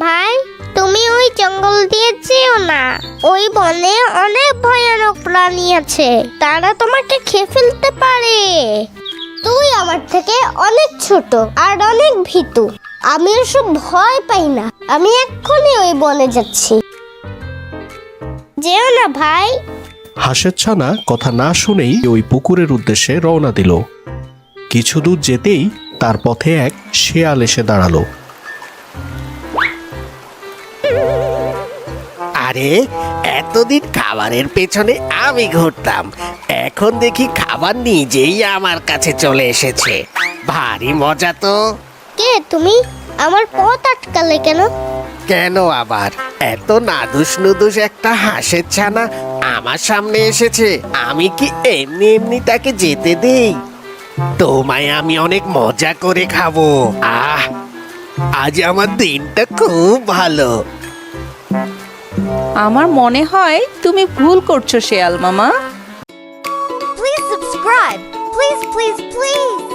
ভাই, তুমি ওই জঙ্গল দিয়ে যেও না। ওই বনে অনেক ভয়ানক প্রাণী আছে, তারা তোমাকে খেয়ে ফেলতে পারে। তুই আমার থেকে অনেক ছোট আর অনেক ভীতু। আমি ওসব ভয় পাই না। আমি এক্ষুনি ওই বনে যাচ্ছি। যেও না ভাই। হাঁসের ছানা কথা না শুনেই ওই পুকুরের উদ্দেশ্যে রওনা দিল। কিছু দূর যেতেই তার পথে এক শেয়াল এসে দাঁড়ালো। আরে, এতদিন খাবারের পেছনে আমি ঘুরতাম, এখন দেখি খাবার নিজেই আমার কাছে চলে এসেছে। ভারী মজা তো। কে তুমি? আমার পথ আটকালে কেন? কেন আবার? এত নাদুস নুদুস একটা হাঁসের ছানা আমার সামনে এসেছে, আমি কি এমনি এমনি তাকে যেতে দেই? তোমায় আমি অনেক মজা করে খাবো। আজ আমার দিনটা খুব ভালো। আমার মনে হয় তুমি ভুল করছো শেয়াল মামা। Please subscribe. Please, please, please.